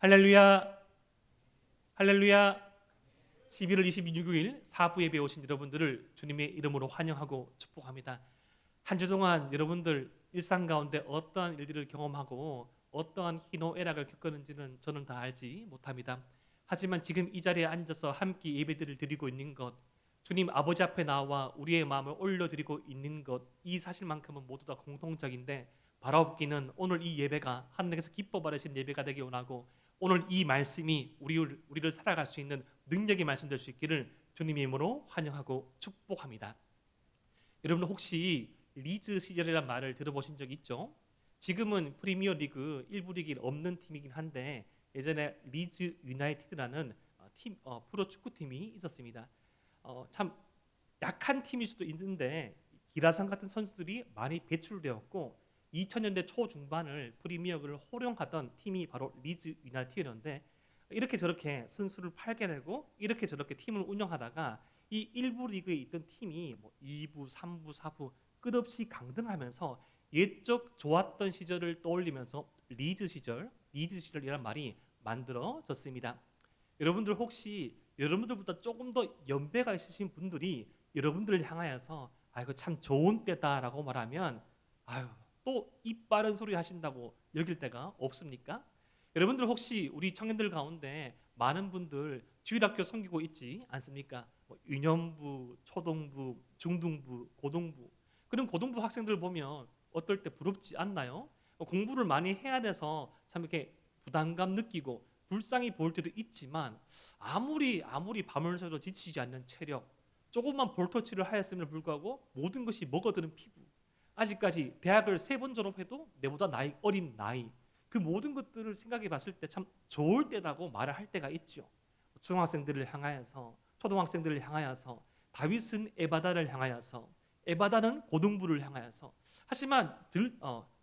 할렐루야, 할렐루야. 11월 26일 사부 예배에 오신 여러분들을 주님의 이름으로 환영하고 축복합니다. 한 주 동안 여러분들 일상 가운데 어떠한 일들을 경험하고 어떠한 희노애락을 겪었는지는 저는 다 알지 못합니다. 하지만 지금 이 자리에 앉아서 함께 예배들을 드리고 있는 것, 주님 아버지 앞에 나와 우리의 마음을 올려드리고 있는 것, 이 사실만큼은 모두 다 공통적인데, 바라옵기는 오늘 이 예배가 하나님께서 기뻐 받으신 예배가 되기 원하고, 오늘 이 말씀이 우리를 살아갈 수 있는 능력의 말씀 될 수 있기를 주님의 이름으로 환영하고 축복합니다. 여러분 혹시 리즈 시절이라는 말을 들어보신 적 있죠? 지금은 프리미어 리그 1부 리그에 없는 팀이긴 한데, 예전에 리즈 유나이티드라는 프로 축구팀이 있었습니다. 참 약한 팀일 수도 있는데 기라성 같은 선수들이 많이 배출되었고, 2000년대 초중반을 프리미어를 호령하던 팀이 바로 리즈 유나이티드였는데, 이렇게 저렇게 선수를 팔게 되고 이렇게 저렇게 팀을 운영하다가 이 1부 리그에 있던 팀이 2부, 3부, 4부 끝없이 강등하면서 옛적 좋았던 시절을 떠올리면서 리즈 시절이라는 말이 만들어졌습니다. 여러분들 혹시 여러분들보다 조금 더 연배가 있으신 분들이 여러분들을 향하여서 이거 참 좋은 때다라고 말하면 또 입 바른 소리 하신다고 여길 때가 없습니까? 여러분들 혹시 우리 청년들 가운데 많은 분들 주일학교 섬기고 있지 않습니까? 유년부, 초등부, 중등부, 고등부, 그런 고등부 학생들 보면 어떨 때 부럽지 않나요? 공부를 많이 해야 돼서 참 이렇게 부담감 느끼고 불쌍히 보일 때도 있지만, 아무리 밤을 새도 지치지 않는 체력, 조금만 볼터치를 하였음에도 불구하고 모든 것이 먹어드는 피부, 아직까지 대학을 3번 졸업해도 내보다 어린 나이, 그 모든 것들을 생각해 봤을 때 참 좋을 때라고 말을 할 때가 있죠. 중학생들을 향하여서, 초등학생들을 향하여서, 다윗은 에바다를 향하여서, 에바다는 고등부를 향하여서. 하지만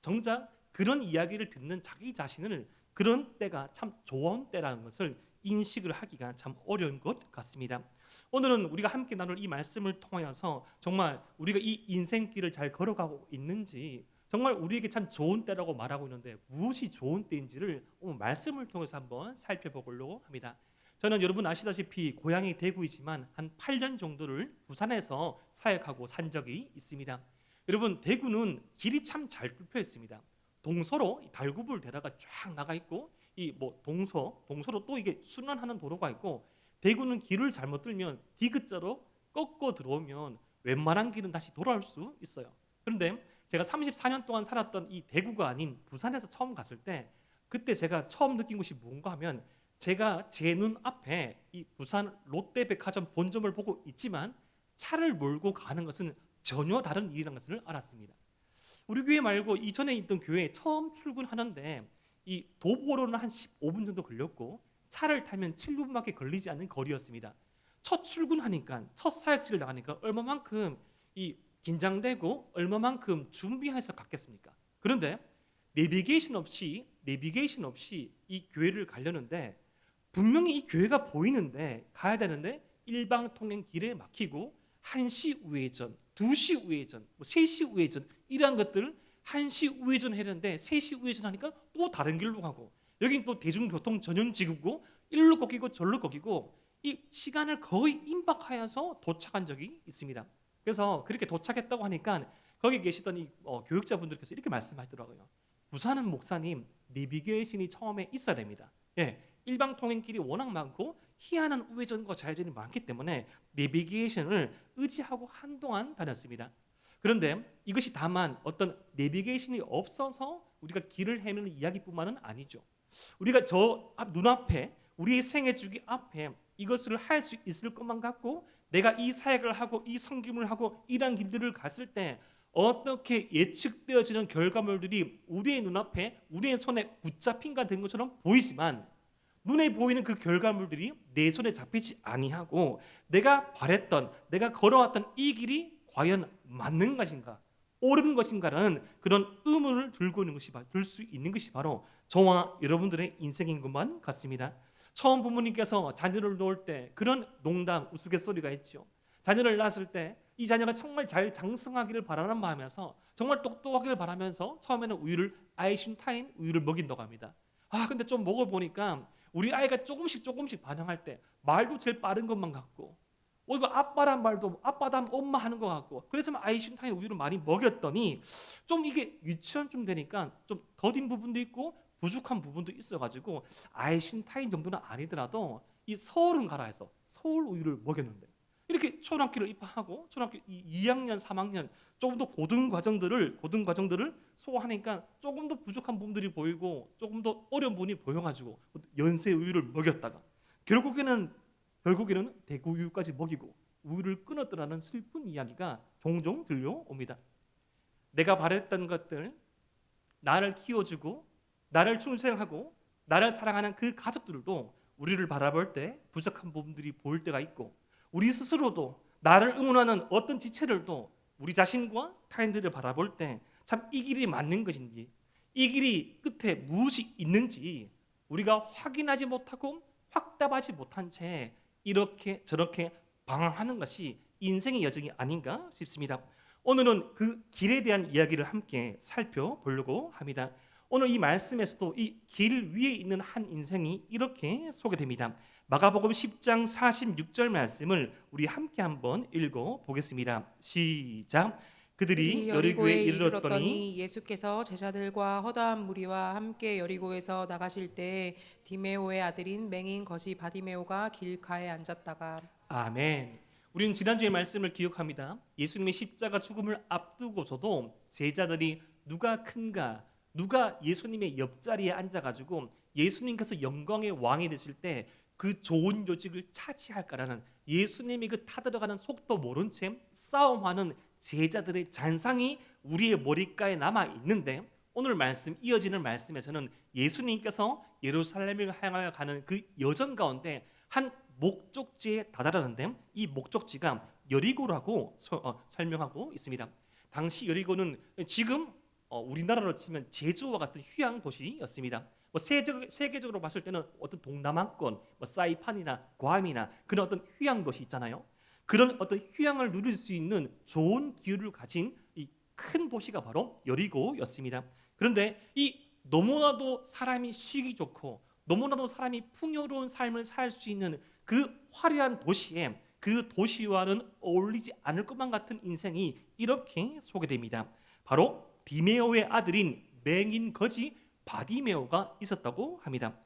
정작 그런 이야기를 듣는 자기 자신을 그런 때가 참 좋은 때라는 것을 인식을 하기가 참 어려운 것 같습니다. 오늘은 우리가 함께 나눌 이 말씀을 통하여서 정말 우리가 이 인생길을 잘 걸어가고 있는지, 정말 우리에게 참 좋은 때라고 말하고 있는데 무엇이 좋은 때인지를 오늘 말씀을 통해서 한번 살펴보려고 합니다. 저는 여러분 아시다시피 고향이 대구이지만 한 8년 정도를 부산에서 사역하고 산 적이 있습니다. 여러분, 대구는 길이 참 잘 뚫려 있습니다. 동서로 달구불 대라가 쫙 나가 있고, 동서로 또 이게 순환하는 도로가 있고, 대구는 길을 잘못 들면 디귿자로 꺾고 들어오면 웬만한 길은 다시 돌아올 수 있어요. 그런데 제가 34년 동안 살았던 이 대구가 아닌 부산에서 처음 갔을 때, 그때 제가 처음 느낀 것이 뭔가 하면, 제가 제 눈 앞에 이 부산 롯데백화점 본점을 보고 있지만 차를 몰고 가는 것은 전혀 다른 일이라는 것을 알았습니다. 우리 교회 말고 이전에 있던 교회에 처음 출근하는데 이 도보로는 한 15분 정도 걸렸고, 차를 타면 7분밖에 걸리지 않는 거리였습니다. 첫 출근하니까, 첫 사역지를 나가니까 얼마만큼 이 긴장되고 얼마만큼 준비해서 갔겠습니까? 그런데 내비게이션 없이 이 교회를 가려는데, 분명히 이 교회가 보이는데 가야 되는데 일방통행 길에 막히고, 1시 우회전, 2시 우회전, 3시 우회전 이러한 것들을 1시 우회전 했는데 3시 우회전 하니까 또 다른 길로 가고, 여긴 또 대중교통 전용지구고 일로 꺾이고 절로 꺾이고, 이 시간을 거의 임박하여서 도착한 적이 있습니다. 그래서 그렇게 도착했다고 하니까 거기 계시던 이 교육자분들께서 이렇게 말씀하시더라고요. 부산은 목사님, 내비게이션이 처음에 있어야 됩니다. 일방통행길이 워낙 많고 희한한 우회전과 좌회전이 많기 때문에 내비게이션을 의지하고 한동안 다녔습니다. 그런데 이것이 다만 어떤 내비게이션이 없어서 우리가 길을 헤매는 이야기뿐만은 아니죠. 우리가 저 눈앞에, 우리의 생애주기 앞에 이것을 할 수 있을 것만 같고, 내가 이 사역을 하고 이 섬김을 하고 이러한 길들을 갔을 때 어떻게 예측되어지는 결과물들이 우리의 눈앞에, 우리의 손에 붙잡힌가 된 것처럼 보이지만, 눈에 보이는 그 결과물들이 내 손에 잡히지 아니하고, 내가 바랬던, 내가 걸어왔던 이 길이 과연 맞는 것인가, 옳은 것인가라는 그런 의문을 들 수 있는 것이 바로 저와 여러분들의 인생인 것만 같습니다. 처음 부모님께서 자녀를 놓을 때 그런 농담, 우스갯소리가 있죠. 자녀를 낳았을 때 이 자녀가 정말 잘 장성하기를 바라는 마음에서, 정말 똑똑하기를 바라면서 처음에는 아이신타인 우유를 먹인다고 합니다. 근데 좀 먹어보니까 우리 아이가 조금씩 반응할 때 말도 제일 빠른 것만 같고, 이거 아빠란 말도 아빠단 엄마 하는 것 같고, 그래서 아이슌타인 우유를 많이 먹였더니 좀 이게 유치원쯤 되니까 좀 더딘 부분도 있고 부족한 부분도 있어가지고 아이슌타인 정도는 아니더라도 이 서울은 가라 해서 서울 우유를 먹였는데, 이렇게 초등학교를 입학하고 초등학교 2학년 3학년 조금 더 고등 과정들을 소화하니까 조금 더 부족한 부분들이 보이고 조금 더 어려운 부분이 보여가지고 연세 우유를 먹였다가 결국에는 대구우유까지 먹이고 우유를 끊었더라는 슬픈 이야기가 종종 들려옵니다. 내가 바랬던 것들, 나를 키워주고 나를 충성하고 나를 사랑하는 그 가족들도 우리를 바라볼 때 부족한 부분들이 보일 때가 있고, 우리 스스로도 나를 응원하는 어떤 지체들도 우리 자신과 타인들을 바라볼 때 참 이 길이 맞는 것인지, 이 길이 끝에 무엇이 있는지 우리가 확인하지 못하고 확답하지 못한 채 이렇게 저렇게 방황하는 것이 인생의 여정이 아닌가 싶습니다. 오늘은 그 길에 대한 이야기를 함께 살펴보려고 합니다. 오늘 이 말씀에서도 이 길 위에 있는 한 인생이 이렇게 소개됩니다. 마가복음 10장 46절 말씀을 우리 함께 한번 읽어 보겠습니다. 시작. 그들이 여리고에 이르렀더니 예수께서 제자들과 허다한 무리와 함께 여리고에서 나가실 때 디메오의 아들인 맹인 거지 바디메오가 길가에 앉았다가. 아멘. 우리는 지난주의 말씀을 기억합니다. 예수님의 십자가 죽음을 앞두고서도 제자들이 누가 큰가, 누가 예수님의 옆자리에 앉아가지고 예수님께서 영광의 왕이 되실 때 그 좋은 요직을 차지할까라는 예수님이 그 타들어가는 속도 모른 채 싸움하는 제자들의 잔상이 우리의 머릿가에 남아 있는데, 오늘 말씀 이어지는 말씀에서는 예수님께서 예루살렘을 향하여 가는 그 여정 가운데 한 목적지에 다다르는데, 이 목적지가 여리고라고 설명하고 있습니다. 당시 여리고는 지금 우리나라로 치면 제주와 같은 휴양 도시였습니다. 세계적으로 봤을 때는 어떤 동남아권, 사이판이나 괌이나 그런 어떤 휴양 도시 있잖아요. 그런 어떤 휴양을 누릴 수 있는 좋은 기후를 가진 이 큰 도시가 바로 여리고였습니다. 그런데 이 너무나도 사람이 쉬기 좋고 너무나도 사람이 풍요로운 삶을 살 수 있는 그 화려한 도시에 그 도시와는 어울리지 않을 것만 같은 인생이 이렇게 소개됩니다. 바로 디메오의 아들인 맹인 거지 바디메오가 있었다고 합니다.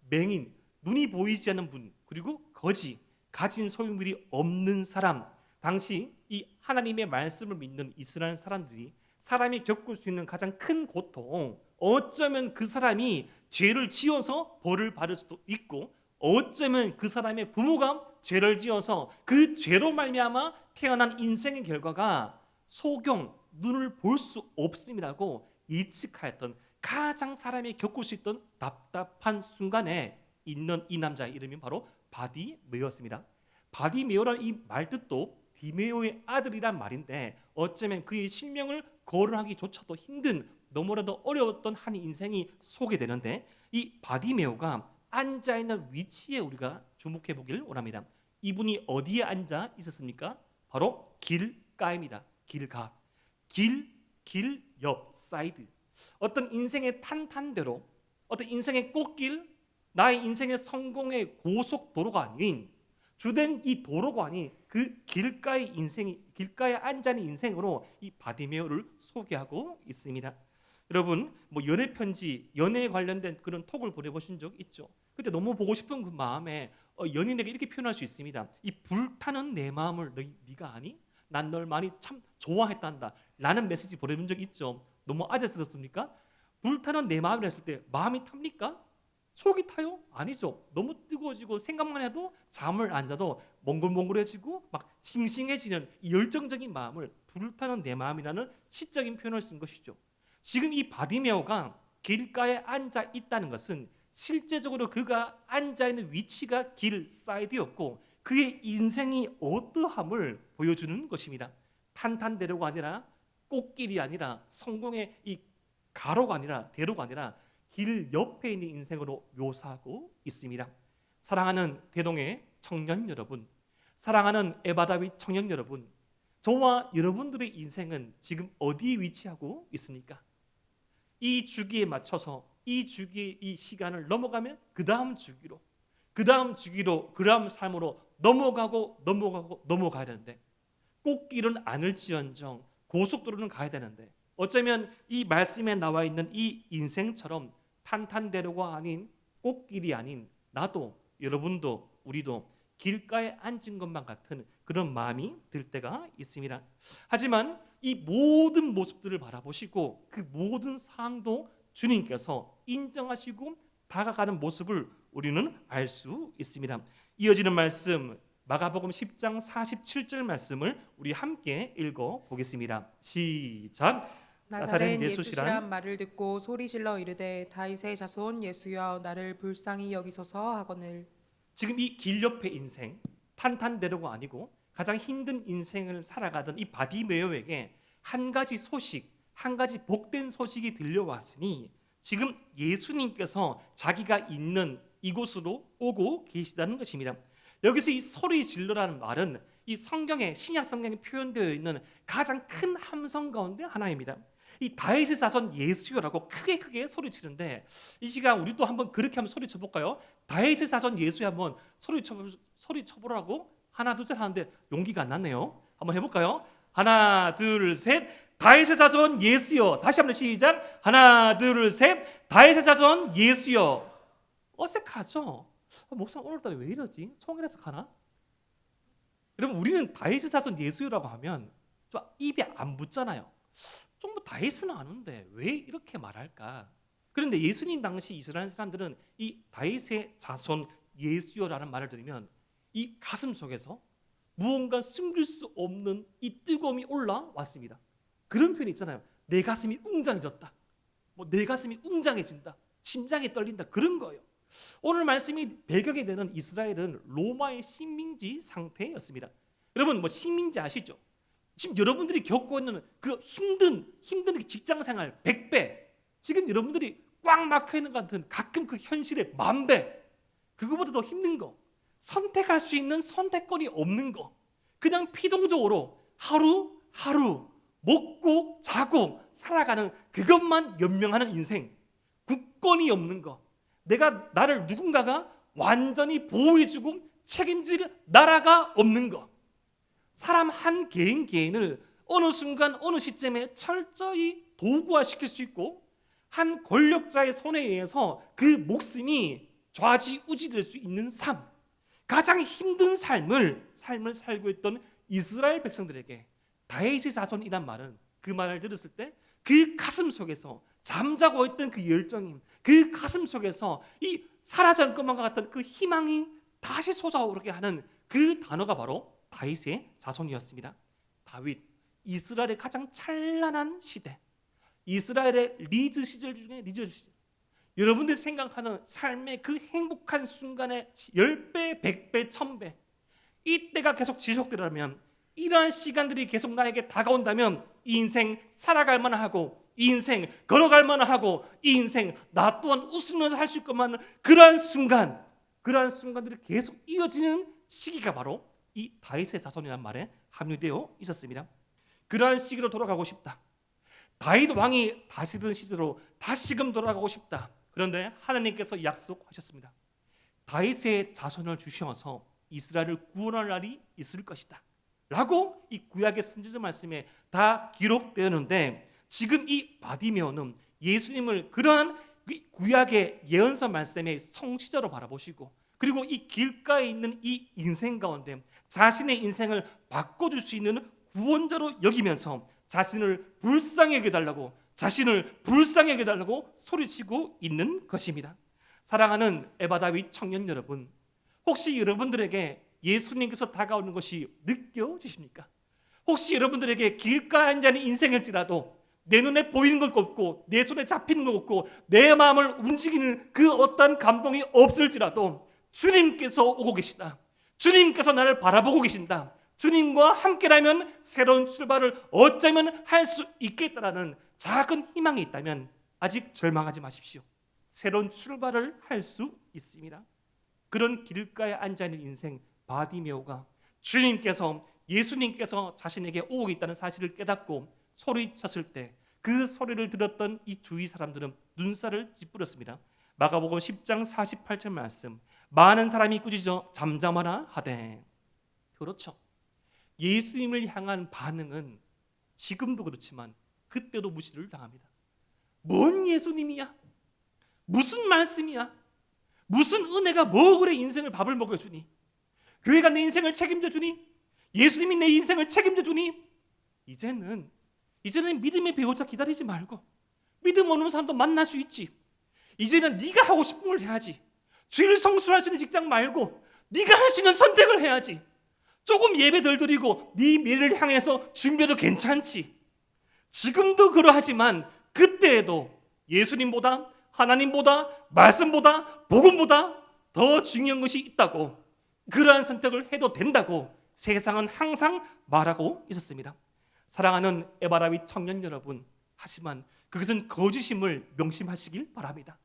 맹인, 눈이 보이지 않는 분, 그리고 거지, 가진 소유물이 없는 사람. 당시 이 하나님의 말씀을 믿는 이스라엘 사람들이 사람이 겪을 수 있는 가장 큰 고통, 어쩌면 그 사람이 죄를 지어서 벌을 받을 수도 있고, 어쩌면 그 사람의 부모가 죄를 지어서 그 죄로 말미암아 태어난 인생의 결과가 소경, 눈을 볼 수 없음이라고 예측하였던, 가장 사람이 겪을 수 있던 답답한 순간에 있는 이 남자의 이름이 바로 바디메오였습니다. 바디메오라는 이 말뜻도 디메오의 아들이란 말인데, 어쩌면 그의 실명을 거론하기조차도 힘든 너무나도 어려웠던 한 인생이 소개되는데, 이 바디메오가 앉아있는 위치에 우리가 주목해 보기를 원합니다. 이분이 어디에 앉아 있었습니까? 바로 길가입니다. 길가. 길 옆 사이드. 어떤 인생의 탄탄대로, 어떤 인생의 꽃길, 나의 인생의 성공의 고속도로가 아닌 주된 이 도로가 아닌 그 길가의 인생이, 길가에 앉아있는 인생으로 이 바디메오를 소개하고 있습니다. 여러분, 연애 편지, 연애에 관련된 그런 톡을 보내보신 적 있죠? 그때 너무 보고 싶은 그 마음에 연인에게 이렇게 표현할 수 있습니다. 이 불타는 내 마음을 네가 아니? 난 널 많이 참 좋아했단다 라는 메시지 보내본 적 있죠? 너무 아재스럽습니까? 불타는 내 마음이라 했을 때 마음이 탑니까? 속이 타요? 아니죠. 너무 뜨거워지고 생각만 해도 잠을 안 자도 몽글몽글해지고 막 싱싱해지는 이 열정적인 마음을 불타는 내 마음이라는 시적인 표현을 쓴 것이죠. 지금 이 바디메오가 길가에 앉아 있다는 것은 실제적으로 그가 앉아 있는 위치가 길 사이드였고 그의 인생이 어떠함을 보여주는 것입니다. 탄탄대로가 아니라 꽃길이 아니라 성공의 이 가로가 아니라 대로가 아니라 길 옆에 있는 인생으로 묘사하고 있습니다. 사랑하는 대동의 청년 여러분, 사랑하는 에바다윗 청년 여러분, 저와 여러분들의 인생은 지금 어디에 위치하고 있습니까? 이 주기에 맞춰서 이 주기의 이 시간을 넘어가면 그 다음 주기로, 그 다음 주기로, 그 다음 삶으로 넘어가야 되는데, 꽃길은 않을지언정 고속도로는 가야 되는데, 어쩌면 이 말씀에 나와 있는 이 인생처럼 탄탄대로가 아닌, 꽃길이 아닌, 나도, 여러분도, 우리도 길가에 앉은 것만 같은 그런 마음이 들 때가 있습니다. 하지만 이 모든 모습들을 바라보시고 그 모든 상황도 주님께서 인정하시고 다가가는 모습을 우리는 알 수 있습니다. 이어지는 말씀, 마가복음 10장 47절 말씀을 우리 함께 읽어 보겠습니다. 시작. 나사렛 예수시란 말을 듣고 소리질러 이르되 다윗의 자손 예수여 나를 불쌍히 여기소서 하거늘. 지금 이 길 옆의 인생, 탄탄대로가 아니고 가장 힘든 인생을 살아가던 이 바디메오에게 한 가지 소식, 한 가지 복된 소식이 들려왔으니 지금 예수님께서 자기가 있는 이곳으로 오고 계시다는 것입니다. 여기서 이 소리 질러라는 말은 이 성경에, 신약 성경에 표현되어 있는 가장 큰 함성 가운데 하나입니다. 이 다윗의 자손 예수여라고 크게 소리치는데, 이 시간 우리도 한번 그렇게 한번 소리쳐 볼까요? 다윗의 자손 예수여 한번 소리쳐보라고 하나 둘 셋 하는데 용기가 안 났네요. 한번 해볼까요? 하나 둘 셋. 다윗의 자손 예수여. 다시 한번 시작. 하나 둘 셋. 다윗의 자손 예수여. 어색하죠? 목사 오늘따라 왜 이러지? 총회에서 가나? 여러분, 우리는 다윗의 자손 예수여라고 하면 좀 입에 안 붙잖아요. 좀 뭐 다윗은 아는데 왜 이렇게 말할까? 그런데 예수님 당시 이스라엘 사람들은 이 다윗의 자손 예수여라는 말을 들으면 이 가슴 속에서 무언가 숨길 수 없는 이 뜨거움이 올라왔습니다. 그런 표현 있잖아요. 내 가슴이 웅장해졌다. 뭐 내 가슴이 웅장해진다. 심장이 떨린다. 그런 거예요. 오늘 말씀이 배경이 되는 이스라엘은 로마의 식민지 상태였습니다. 여러분, 뭐 식민지 아시죠? 지금 여러분들이 겪고 있는 그 힘든 직장 생활 100배, 지금 여러분들이 꽉 막혀 있는 것 같은 가끔 그 현실의 10,000배, 그거보다 더 힘든 거, 선택할 수 있는 선택권이 없는 거, 그냥 피동적으로 하루하루 먹고 자고 살아가는 그것만 연명하는 인생, 굳건히 없는 거, 나를 누군가가 완전히 보호해주고 책임질 나라가 없는 거, 사람 한 개인을 어느 순간 어느 시점에 철저히 도구화시킬 수 있고 한 권력자의 손에 의해서 그 목숨이 좌지우지될 수 있는 삶, 가장 힘든 삶을 살고 있던 이스라엘 백성들에게 다윗의 자손이란 말은, 그 말을 들었을 때 그 가슴 속에서 잠자고 있던 그 열정이, 그 가슴 속에서 이 사라질 것만 같던 그 희망이 다시 솟아오르게 하는 그 단어가 바로 다윗의 자손이었습니다. 다윗, 이스라엘의 가장 찬란한 시대, 이스라엘의 리즈 시절 중에 리즈 시절, 여러분들이 생각하는 삶의 그 행복한 순간의 10배, 100배, 1000배, 이때가 계속 지속되려면, 이러한 시간들이 계속 나에게 다가온다면 이 인생 살아갈 만하고, 이 인생 걸어갈 만하고, 이 인생 나 또한 웃으면서 살 수 있고만, 그러한 순간들이 계속 이어지는 시기가 바로 이 다윗의 자손이라는 말에 함유되어 있었습니다. 그러한 시기로 돌아가고 싶다. 다윗 왕이 다시던 시대로 다시금 돌아가고 싶다. 그런데 하나님께서 약속하셨습니다. 다윗의 자손을 주셔서 이스라엘을 구원할 날이 있을 것이다 라고 이 구약의 선지자 말씀에 다 기록되었는데, 지금 이 바디메오는 예수님을 그러한 구약의 예언서 말씀의 성취자로 바라보시고, 그리고 이 길가에 있는 이 인생 가운데 자신의 인생을 바꿔줄 수 있는 구원자로 여기면서 자신을 불쌍히 여겨달라고 소리치고 있는 것입니다. 사랑하는 에바다윗 청년 여러분, 혹시 여러분들에게 예수님께서 다가오는 것이 느껴지십니까? 혹시 여러분들에게 길가에 앉아있는 인생일지라도 내 눈에 보이는 것 없고 내 손에 잡히는 것 없고 내 마음을 움직이는 그 어떤 감동이 없을지라도 주님께서 오고 계시다. 주님께서 나를 바라보고 계신다. 주님과 함께라면 새로운 출발을 어쩌면 할 수 있겠다라는 작은 희망이 있다면 아직 절망하지 마십시오. 새로운 출발을 할 수 있습니다. 그런 길가에 앉아있는 인생 바디메오가 예수님께서 자신에게 오고 있다는 사실을 깨닫고 소리쳤을 때 그 소리를 들었던 이 주위 사람들은 눈살을 찌푸렸습니다. 마가복음 10장 48절 말씀. 많은 사람이 꾸짖어 잠잠하라 하되. 그렇죠. 예수님을 향한 반응은 지금도 그렇지만 그때도 무시를 당합니다. 뭔 예수님이야? 무슨 말씀이야? 무슨 은혜가 뭐 그래 인생을 밥을 먹여주니? 교회가 내 인생을 책임져 주니? 예수님이 내 인생을 책임져 주니? 이제는 믿음의 배우자 기다리지 말고 믿음 없는 사람도 만날 수 있지. 이제는 네가 하고 싶은 걸 해야지. 주일 성수할 수 있는 직장 말고 네가 할 수 있는 선택을 해야지. 조금 예배 덜 드리고 네 미래를 향해서 준비해도 괜찮지. 지금도 그러하지만 그때에도 예수님보다, 하나님보다, 말씀보다, 복음보다 더 중요한 것이 있다고, 그러한 선택을 해도 된다고 세상은 항상 말하고 있었습니다. 사랑하는 에바라위 청년 여러분, 하지만 그것은 거짓임을 명심하시길 바랍니다.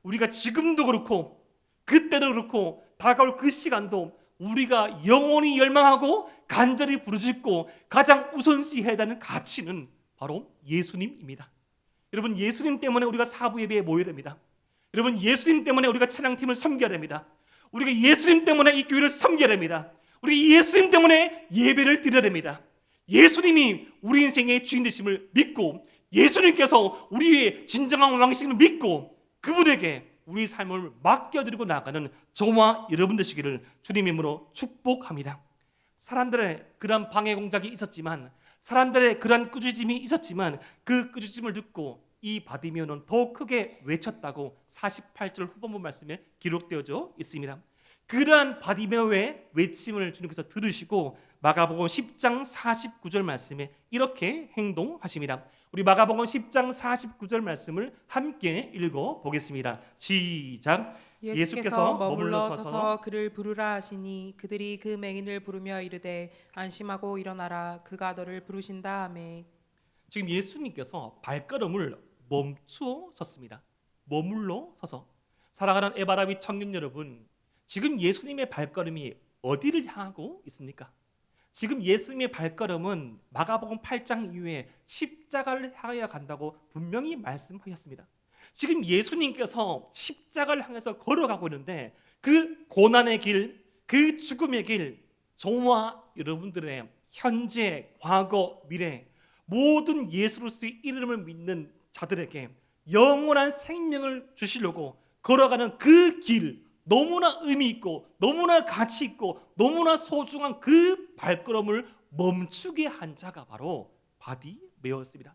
우리가 지금도 그렇고 그때도 그렇고 다가올 그 시간도 우리가 영원히 열망하고 간절히 부르짖고 가장 우선시해야 하는 가치는 바로 예수님입니다. 여러분, 예수님 때문에 우리가 사부 예배에 모여야 됩니다. 여러분, 예수님 때문에 우리가 찬양팀을 섬겨야 됩니다. 우리가 예수님 때문에 이 교회를 섬겨야 됩니다. 우리 예수님 때문에 예배를 드려야 됩니다. 예수님이 우리 인생의 주인 되심을 믿고 예수님께서 우리의 진정한 왕이심을 믿고 그분에게 우리 삶을 맡겨드리고 나가는 저와 여러분 되시기를 주님 이름으로 축복합니다. 사람들의 그런 방해 공작이 있었지만, 사람들의 그런 꾸짖음이 있었지만 그 꾸짖음을 듣고 이 바디메오는 더 크게 외쳤다고 48절 후반부 말씀에 기록되어져 있습니다. 그러한 바디메오의 외침을 주님께서 들으시고 마가복음 10장 49절 말씀에 이렇게 행동하십니다. 우리 마가복음 10장 49절 말씀을 함께 읽어보겠습니다. 시작. 예수께서 머물러 서서 그를 부르라 하시니 그들이 그 맹인을 부르며 이르되 안심하고 일어나라, 그가 너를 부르신다 하매. 지금 예수님께서 발걸음을 멈추어 섰습니다. 머물러 서서. 사랑하는 에바라비 청년 여러분, 지금 예수님의 발걸음이 어디를 향하고 있습니까? 지금 예수님의 발걸음은 마가복음 8장 이후에 십자가를 향하여 간다고 분명히 말씀하셨습니다. 지금 예수님께서 십자가를 향해서 걸어가고 있는데 그 고난의 길, 그 죽음의 길, 저와 여러분들의 현재, 과거, 미래 모든 예수로서의 이름을 믿는 자들에게 영원한 생명을 주시려고 걸어가는 그 길, 너무나 의미 있고 너무나 가치 있고 너무나 소중한 그 발걸음을 멈추게 한 자가 바로 바디메오였습니다.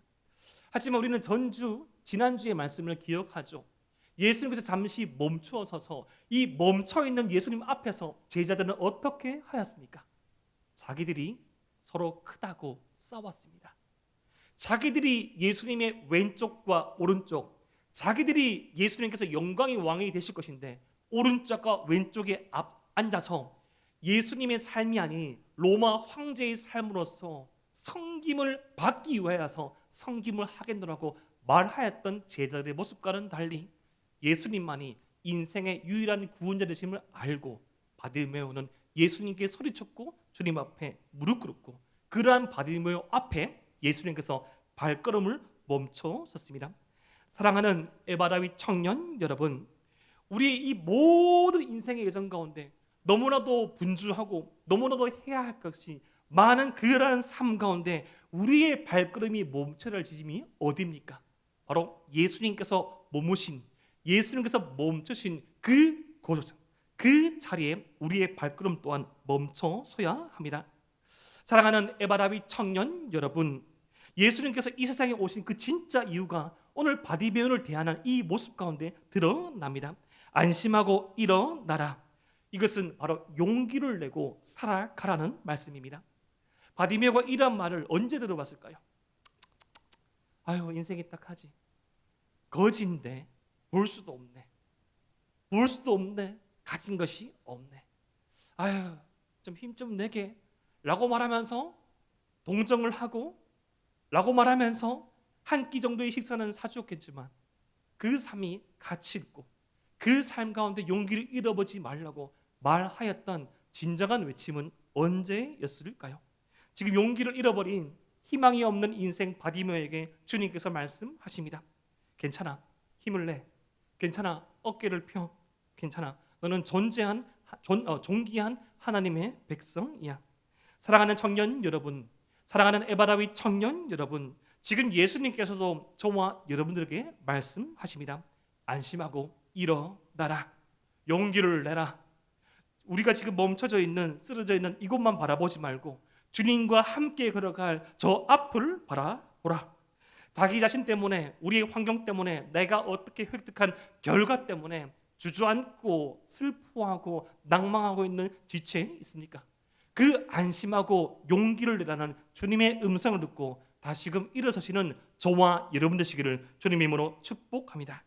하지만 우리는 지난주의 말씀을 기억하죠. 예수님께서 잠시 멈추어 서서 이 멈춰있는 예수님 앞에서 제자들은 어떻게 하였습니까? 자기들이 서로 크다고 싸웠습니다. 자기들이 예수님의 왼쪽과 오른쪽, 자기들이 예수님께서 영광의 왕이 되실 것인데 오른쪽과 왼쪽에 앉아서 예수님의 삶이 아닌 로마 황제의 삶으로서 섬김을 받기 위하여서 섬김을 하겠노라고 말하였던 제자들의 모습과는 달리 예수님만이 인생의 유일한 구원자 되심을 알고 바디메오는 예수님께 소리쳤고 주님 앞에 무릎 꿇었고 그러한 바디메오 앞에 예수님께서 발걸음을 멈춰 섰습니다. 사랑하는 에바라위 청년 여러분, 우리의 이 모든 인생의 여정 가운데 너무나도 분주하고 너무나도 해야 할 것이 많은 그러한 삶 가운데 우리의 발걸음이 멈춰야 할 지점이 어디입니까? 바로 예수님께서 머무신, 예수님께서 멈추신 그 곳, 그 자리에 우리의 발걸음 또한 멈춰 서야 합니다. 사랑하는 에바라비 청년 여러분, 예수님께서 이 세상에 오신 그 진짜 이유가 오늘 바디메오를 대하는 이 모습 가운데 드러납니다. 안심하고 일어나라. 이것은 바로 용기를 내고 살아가라는 말씀입니다. 바디메오가 이런 말을 언제 들어봤을까요? 아유, 인생이 딱하지. 거지인데 볼 수도 없네. 볼 수도 없네. 가진 것이 없네. 아유, 좀 힘 좀 내게 라고 말하면서 동정을 하고 라고 말하면서 한 끼 정도의 식사는 사주었겠지만 그 삶이 가치 있고 그 삶 가운데 용기를 잃어버리지 말라고 말하였던 진정한 외침은 언제였을까요? 지금 용기를 잃어버린 희망이 없는 인생 바디메오에게 주님께서 말씀하십니다. 괜찮아. 힘을 내. 괜찮아. 어깨를 펴. 괜찮아. 너는 존귀한 하나님의 백성이야. 사랑하는 청년 여러분, 사랑하는 에바다윗 청년 여러분, 지금 예수님께서도 저와 여러분들에게 말씀하십니다. 안심하고 일어나라. 용기를 내라. 우리가 지금 멈춰져 있는, 쓰러져 있는 이곳만 바라보지 말고 주님과 함께 걸어갈 저 앞을 바라보라. 자기 자신 때문에, 우리의 환경 때문에, 내가 어떻게 획득한 결과 때문에 주저앉고 슬퍼하고 낭망하고 있는 지체에 있습니까? 그 안심하고 용기를 내라는 주님의 음성을 듣고 다시금 일어서시는 저와 여러분 되시기를 주님의 이름으로 축복합니다.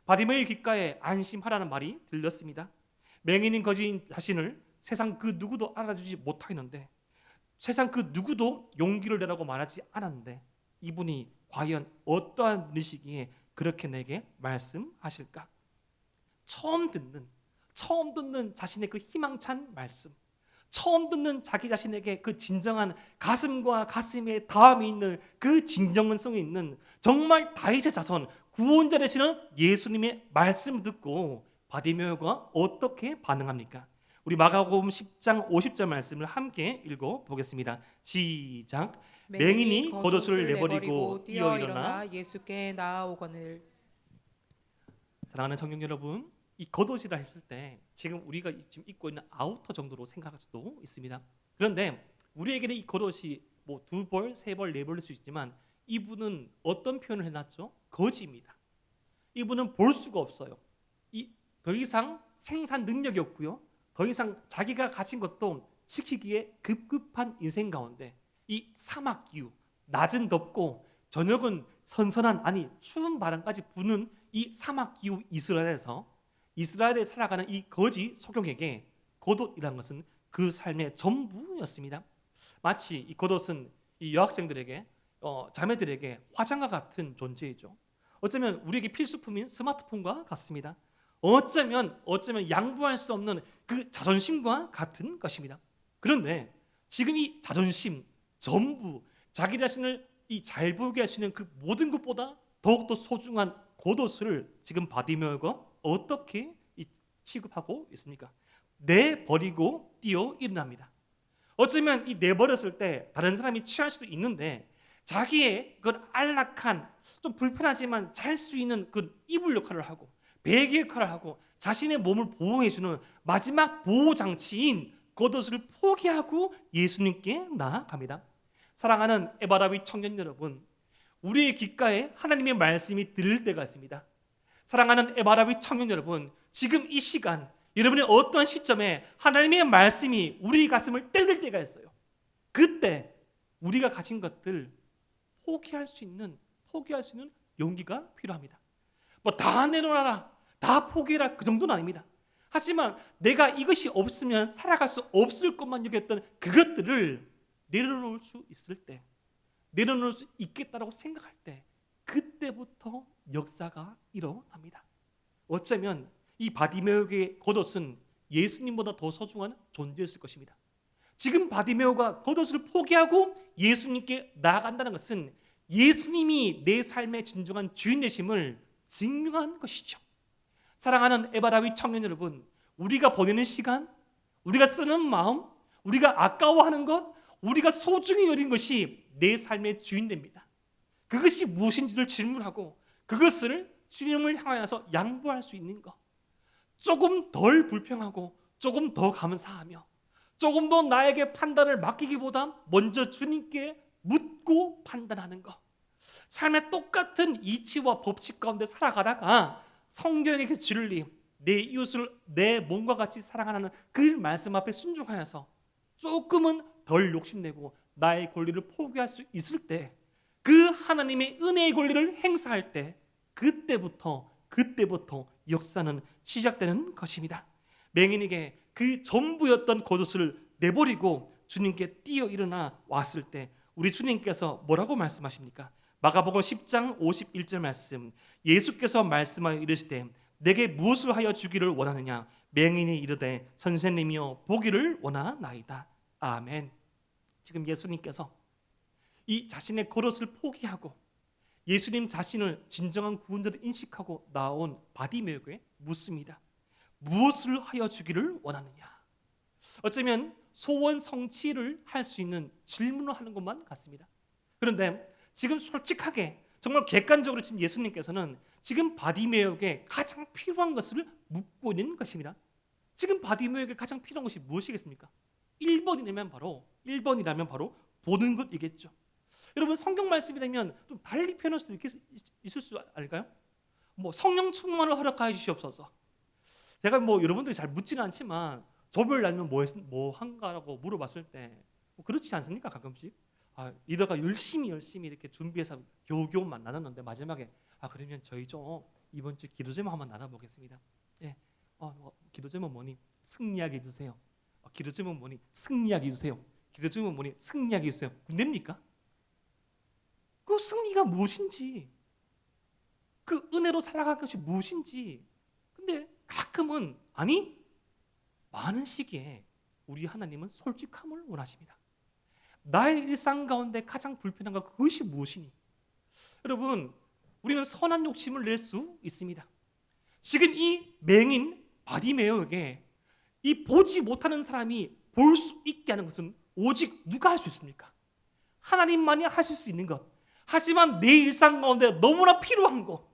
바디메오의 귓가에 안심하라는 말이 들렸습니다. 맹인인 거지인 자신을 세상 그 누구도 알아주지 못하였는데, 세상 그 누구도 용기를 내라고 말하지 않았는데, 이분이 과연 어떠한 의식이에 그렇게 내게 말씀하실까? 처음 듣는 자신의 그 희망찬 말씀, 처음 듣는 자기 자신에게 그 진정한 가슴과 가슴에 닿음이 있는 그 진정성이 있는 정말 다윗의 자손 구원자 되시는 예수님의 말씀을 듣고 바디메오가 어떻게 반응합니까? 우리 마가복음 10장 50절 말씀을 함께 읽어보겠습니다. 시작. 맹인이 겉옷을 내버리고 뛰어 일어나 예수께 나아오거늘. 사랑하는 청년 여러분, 이 겉옷이라 했을 때 지금 우리가 지금 입고 있는 아우터 정도로 생각할 수도 있습니다. 그런데 우리에게는 이 겉옷이 뭐 2벌, 3벌, 4벌일 수 있지만 이분은 어떤 표현을 해놨죠? 거지입니다. 이분은 볼 수가 없어요. 더 이상 생산 능력이 없고요. 더 이상 자기가 가진 것도 지키기에 급급한 인생 가운데 이 사막 기후, 낮은 덥고 저녁은 선선한, 아니 추운 바람까지 부는 이 사막 기후 이스라엘에 살아가는 이 거지 소경에게 겉옷이라는 것은 그 삶의 전부였습니다. 마치 이 겉옷은 이 여학생들에게, 자매들에게 화장과 같은 존재이죠. 어쩌면 우리에게 필수품인 스마트폰과 같습니다. 어쩌면 양보할 수 없는 그 자존심과 같은 것입니다. 그런데 지금 이 자존심, 전부, 자기 자신을 이 잘 보이게 할 수 있는 그 모든 것보다 더욱더 소중한 겉옷을 지금 바디메오가 어떻게 취급하고 있습니까? 내버리고 뛰어 일어납니다. 어쩌면 이 내버렸을 때 다른 사람이 취할 수도 있는데 자기의 그건 안락한, 좀 불편하지만 잘 수 있는 그 이불 역할을 하고 베개 역할을 하고 자신의 몸을 보호해주는 마지막 보호장치인 겉옷을 포기하고 예수님께 나아갑니다. 사랑하는 에바다윗 청년 여러분, 우리의 귓가에 하나님의 말씀이 들릴 때가 있습니다. 사랑하는 에바다윗 청년 여러분, 지금 이 시간 여러분의 어떤 시점에 하나님의 말씀이 우리 가슴을 때릴 때가 있어요. 그때 우리가 가진 것들 포기할 수 있는 용기가 필요합니다. 뭐 다 내놓아라, 다 포기해라, 그 정도는 아닙니다. 하지만 내가 이것이 없으면 살아갈 수 없을 것만 여겼던 그것들을 내려놓을 수 있을 때, 내려놓을 수 있겠다라고 생각할 때, 그때부터 역사가 일어납니다. 어쩌면 이 바디메오의 겉옷은 예수님보다 더 소중한 존재였을 것입니다. 지금 바디메오가 겉옷을 포기하고 예수님께 나아간다는 것은 예수님이 내 삶의 진정한 주인 되심을 증명한 것이죠. 사랑하는 에바다윗 청년 여러분, 우리가 보내는 시간, 우리가 쓰는 마음, 우리가 아까워하는 것, 우리가 소중히 여긴 것이 내 삶의 주인 됩니다. 그것이 무엇인지를 질문하고 그것을 주님을 향하여서 양보할 수 있는 것, 조금 덜 불평하고 조금 더 감사하며 조금 더 나에게 판단을 맡기기보다 먼저 주님께 묻고 판단하는 것, 삶의 똑같은 이치와 법칙 가운데 살아가다가 성경의 그 진리, 내 이웃을 내 몸과 같이 사랑하는 그 말씀 앞에 순종하여서 조금은 덜 욕심내고 나의 권리를 포기할 수 있을 때, 그 하나님의 은혜의 권리를 행사할 때, 그때부터 역사는 시작되는 것입니다. 맹인에게 그 전부였던 겉옷을 내버리고 주님께 뛰어 일어나 왔을 때 우리 주님께서 뭐라고 말씀하십니까? 마가복음 10장 51절 말씀, 예수께서 말씀하여 이르시되 내게 무엇을 하여 주기를 원하느냐? 맹인이 이르되 선생님이여 보기를 원하나이다. 아멘. 지금 예수님께서 이 자신의 겉옷을 포기하고 예수님 자신을 진정한 구원자로 인식하고 나온 바디메오에게 묻습니다. 무엇을 하여 주기를 원하느냐? 어쩌면 소원 성취를 할 수 있는 질문을 하는 것만 같습니다. 그런데 지금 솔직하게 정말 객관적으로 지금 예수님께서는 지금 바디메오에게 가장 필요한 것을 묻고 있는 것입니다. 지금 바디메오에게 가장 필요한 것이 무엇이겠습니까? 1번이라면 바로 보는 것이겠죠. 여러분 성경 말씀이라면 좀 달리 표현할 수도 있을 수 아닐까요? 성령 충만을 허락하여 주시옵소서. 제가 여러분들이 잘 묻지는 않지만 조별 날면 뭐 한가라고 물어봤을 때 그렇지 않습니까? 가끔씩 이러다가 열심히 이렇게 준비해서 겨우겨우 나눴는데 마지막에 그러면 저희 좀 이번 주 기도 제목 한번 나눠보겠습니다. 예, 기도 제목 뭐니? 승리하게 해주세요. 기도 제목 뭐니? 승리하게 해주세요. 기도 제목 뭐니? 승리하게 해주세요. 됩니까? 그 승리가 무엇인지, 그 은혜로 살아갈 것이 무엇인지. 근데 가끔은 많은 시기에 우리 하나님은 솔직함을 원하십니다. 나의 일상 가운데 가장 불편한 것 그것이 무엇이니? 여러분, 우리는 선한 욕심을 낼 수 있습니다. 지금 이 맹인 바디메오에게 이 보지 못하는 사람이 볼 수 있게 하는 것은 오직 누가 할 수 있습니까? 하나님만이 하실 수 있는 것. 하지만 내 일상 가운데 너무나 필요한 것,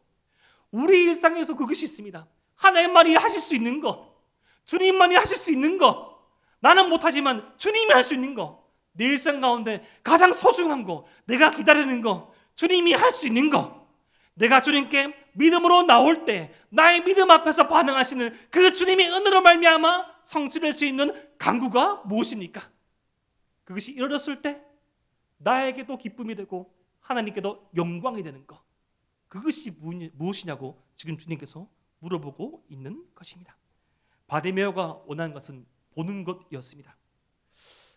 우리 일상에서 그것이 있습니다. 하나님만이 하실 수 있는 것, 주님만이 하실 수 있는 것, 나는 못하지만 주님이 할 수 있는 것, 내 일상 가운데 가장 소중한 것, 내가 기다리는 것, 주님이 할 수 있는 것, 내가 주님께 믿음으로 나올 때 나의 믿음 앞에서 반응하시는 그 주님의 은혜로 말미암아 성취될 수 있는 간구가 무엇입니까? 그것이 이루어졌을 때 나에게도 기쁨이 되고 하나님께도 영광이 되는 것, 그것이 무엇이냐고 지금 주님께서 물어보고 있는 것입니다. 바디메오가 원하는 것은 보는 것이었습니다.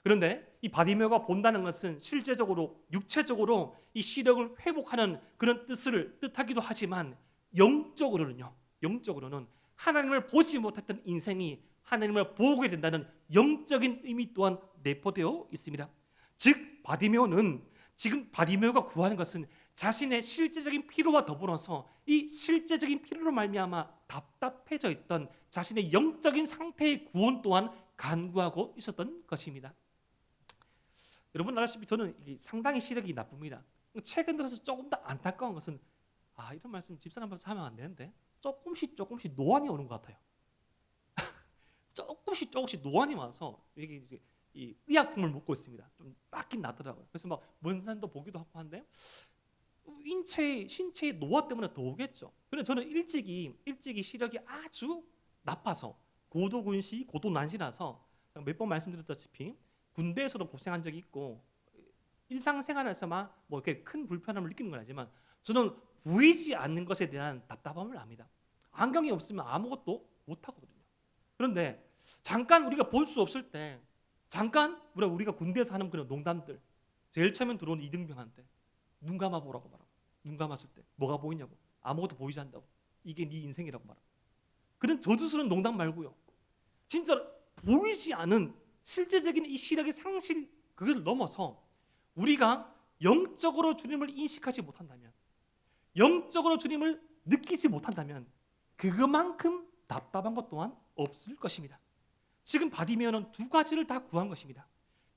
그런데 이 바디메오가 본다는 것은 실제적으로 육체적으로 이 시력을 회복하는 그런 뜻하기도 하지만 영적으로는 하나님을 보지 못했던 인생이 하나님을 보게 된다는 영적인 의미 또한 내포되어 있습니다. 즉 바디메오가 구하는 것은 자신의 실제적인 필요와 더불어서 이 실제적인 필요로 말미암아 답답해져 있던 자신의 영적인 상태의 구원 또한 간구하고 있었던 것입니다. 여러분 알다시피 저는 상당히 시력이 나쁩니다. 최근 들어서 조금 더 안타까운 것은 이런 말씀 집사람 앞에서 하면 안 되는데 조금씩 노안이 오는 것 같아요. 조금씩 노안이 와서 이게 이 의약품을 먹고 있습니다. 좀 낫긴 나더라고요. 그래서 먼 산도 보기도 하고 한데 신체의 노화 때문에 더 오겠죠. 그런데 저는 일찍이 시력이 아주 나빠서 고도근시, 고도난시라서 몇 번 말씀드렸다시피 군대에서도 고생한 적이 있고 일상생활에서만 이렇게 큰 불편함을 느끼는 건 아니지만 저는 보이지 않는 것에 대한 답답함을 압니다. 안경이 없으면 아무것도 못 하거든요. 그런데 잠깐 우리가 볼 수 없을 때 잠깐 우리가 군대에서 하는 그런 농담들, 제일 처음에 들어온 이등병한테 눈 감아 보라고 말하고, 눈 감았을 때 뭐가 보이냐고, 아무것도 보이지 않는다고, 이게 네 인생이라고 말하고, 그런 저주스러운 농담 말고요, 진짜 보이지 않은 실제적인 이 시력의 상실, 그걸 넘어서 우리가 영적으로 주님을 인식하지 못한다면, 영적으로 주님을 느끼지 못한다면 그것만큼 답답한 것 또한 없을 것입니다. 지금 바디메오는 두 가지를 다 구한 것입니다.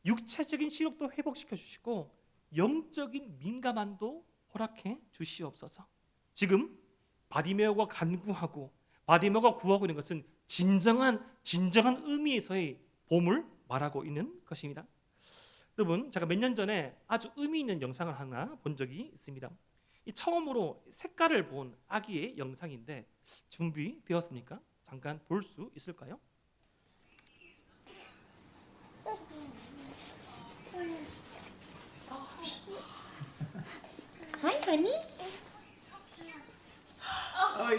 육체적인 시력도 회복시켜 주시고 영적인 민감함도 허락해 주시옵소서. 지금 바디메오가 간구하고 바디메오가 구하고 있는 것은 진정한 의미에서의 봄을 말하고 있는 것입니다. 여러분, 제가 몇 년 전에 아주 의미 있는 영상을 하나 본 적이 있습니다. 처음으로 색깔을 본 아기의 영상인데 준비되었습니까? 잠깐 볼 수 있을까요? Hi, honey. Ôi, Hi,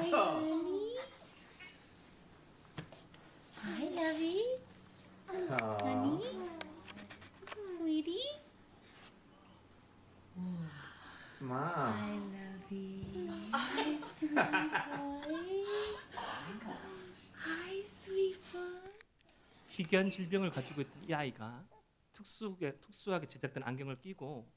sao? honey. Hi, lovey. Honey. Sweetie. Smile. I love you. Hi, sweet boy. Hi, sweet boy. 희귀한 질병을 가지고 있던 이 아이가 특수하게 제작된 안경을 끼고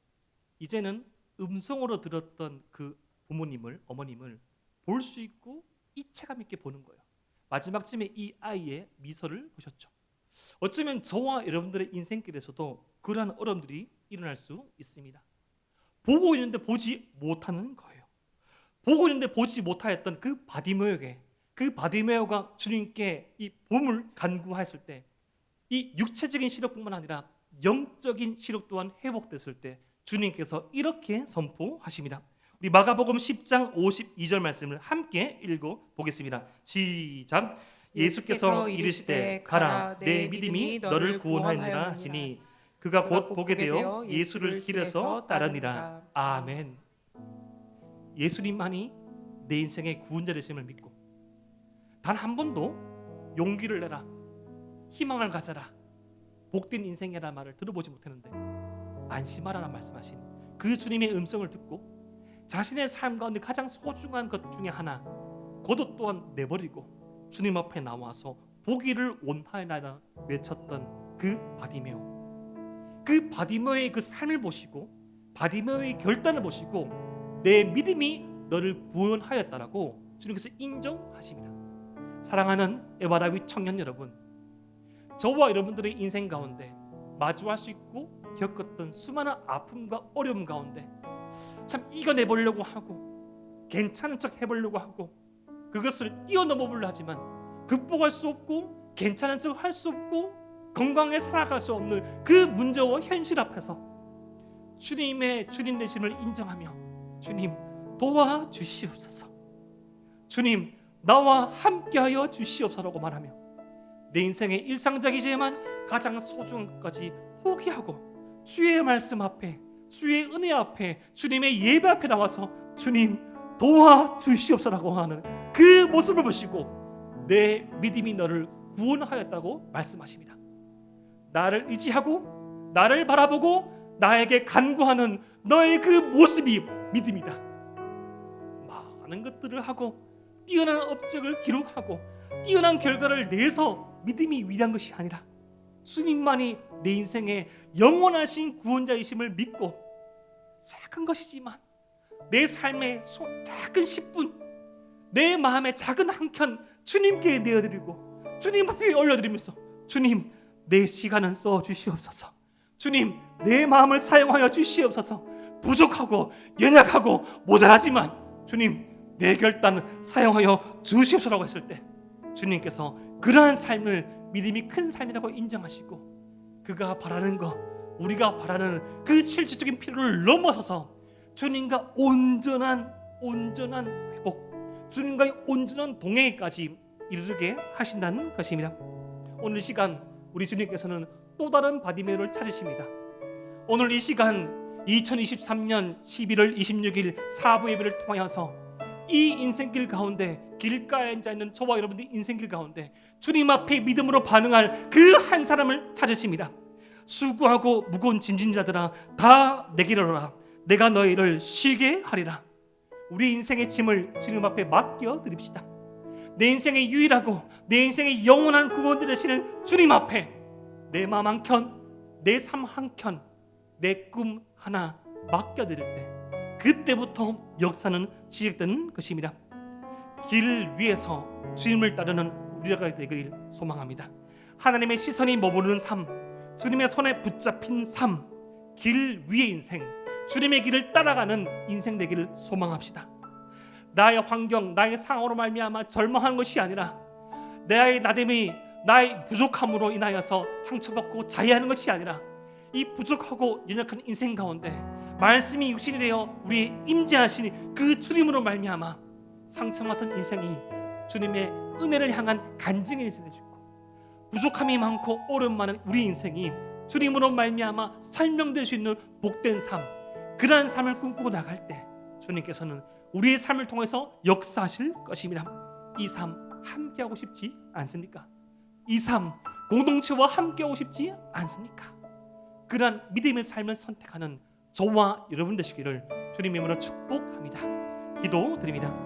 이제는 음성으로 들었던 그 부모님을, 어머님을 볼 수 있고 이체감 있게 보는 거예요. 마지막쯤에 이 아이의 미소를 보셨죠. 어쩌면 저와 여러분들의 인생길에서도 그러한 어려움들이 일어날 수 있습니다. 보고 있는데 보지 못하는 거예요. 보고 있는데 보지 못하였던 그 바디메오에게, 그 바디메오가 주님께 이 봄을 간구하였을 때 이 육체적인 시력뿐만 아니라 영적인 시력 또한 회복됐을 때 주님께서 이렇게 선포하십니다. 우리 마가복음 10장 52절 말씀을 함께 읽어보겠습니다. 시작. 예수께서 이르시되 가라, 내 믿음이 너를 구원하였느니라 하시니 그가 곧 보게 되어 예수를 길에서 따르니라. 아멘. 예수님만이 내 인생의 구원자 되심을 믿고 단 한 번도 용기를 내라, 희망을 가져라, 복된 인생이라는 말을 들어보지 못했는데 안심하라는 말씀하신 그 주님의 음성을 듣고 자신의 삶 가운데 가장 소중한 것 중에 하나, 그것 또한 내버리고 주님 앞에 나와서 보기를 원하여라 외쳤던 그 바디메오, 그 바디메오의 그 삶을 보시고 바디메오의 결단을 보시고 내 믿음이 너를 구원하였다라고 주님께서 인정하십니다. 사랑하는 에바라비 청년 여러분, 저와 여러분들의 인생 가운데 마주할 수 있고 겪었던 수많은 아픔과 어려움 가운데 참 이겨내보려고 하고 괜찮은 척 해보려고 하고 그것을 뛰어넘어 보려 하지만 극복할 수 없고 괜찮은 척 할 수 없고 건강하게 살아갈 수 없는 그 문제와 현실 앞에서 주님의 주님 되심을 인정하며 주님 도와주시옵소서, 주님 나와 함께하여 주시옵소서라고 말하며 내 인생의 일상적이지만 가장 소중한 것까지 포기하고 주의 말씀 앞에, 주의 은혜 앞에, 주님의 예배 앞에 나와서 주님 도와주시옵소서라고 하는 그 모습을 보시고 내 믿음이 너를 구원하였다고 말씀하십니다. 나를 의지하고 나를 바라보고 나에게 간구하는 너의 그 모습이 믿음이다. 많은 것들을 하고 뛰어난 업적을 기록하고 뛰어난 결과를 내서 믿음이 위대한 것이 아니라 주님만이 내 인생의 영원하신 구원자이심을 믿고 작은 것이지만 내 삶의 작은 10분, 내 마음의 작은 한 켠 주님께 내어드리고 주님 앞에 올려드리면서 주님 내 시간은 써주시옵소서, 주님 내 마음을 사용하여 주시옵소서, 부족하고 연약하고 모자라지만 주님 내 결단은 사용하여 주시옵소서라고 했을 때 주님께서 그러한 삶을 믿음이 큰 삶이라고 인정하시고 그가 바라는 것, 우리가 바라는 그 실질적인 필요를 넘어서서 주님과 온전한 회복, 주님과의 온전한 동행까지 이르게 하신다는 것입니다. 오늘 이 시간 우리 주님께서는 또 다른 바디메오를 찾으십니다. 오늘 이 시간 2023년 11월 26일 사부 예배를 통하여서 이 인생길 가운데 길가에 앉아 있는 저와 여러분들 인생길 가운데 주님 앞에 믿음으로 반응할 그 한 사람을 찾으십니다. 수고하고 무거운 짐진 자들아 다 내게로 오라, 내가 너희를 쉬게 하리라. 우리 인생의 짐을 주님 앞에 맡겨 드립시다. 내 인생의 유일하고 내 인생의 영원한 구원자 되시는 주님 앞에 내 마음 한 켠, 내 삶 한 켠, 내 꿈 하나 맡겨 드릴 때 그때부터 역사는 시작되는 것입니다. 길 위에서 주님을 따르는 우리가 되길 소망합니다. 하나님의 시선이 머무르는 삶, 주님의 손에 붙잡힌 삶, 길 위의 인생, 주님의 길을 따라가는 인생 되기를 소망합시다. 나의 환경, 나의 상황으로 말미암아 절망한 것이 아니라 나의 나됨이, 나의 부족함으로 인하여서 상처받고 자해하는 것이 아니라 이 부족하고 연약한 인생 가운데 말씀이 육신이 되어 우리의 임재하신 그 주님으로 말미암아 상처받은 인생이 주님의 은혜를 향한 간증의 인생이 되고 부족함이 많고 어려움 많은 우리 인생이 주님으로 말미암아 설명될 수 있는 복된 삶, 그러한 삶을 꿈꾸고 나갈 때 주님께서는 우리의 삶을 통해서 역사하실 것입니다. 이 삶 함께하고 싶지 않습니까? 이 삶 공동체와 함께하고 싶지 않습니까? 그러한 믿음의 삶을 선택하는 저와 여러분 되시기를 주님의 이름으로 축복합니다. 기도드립니다.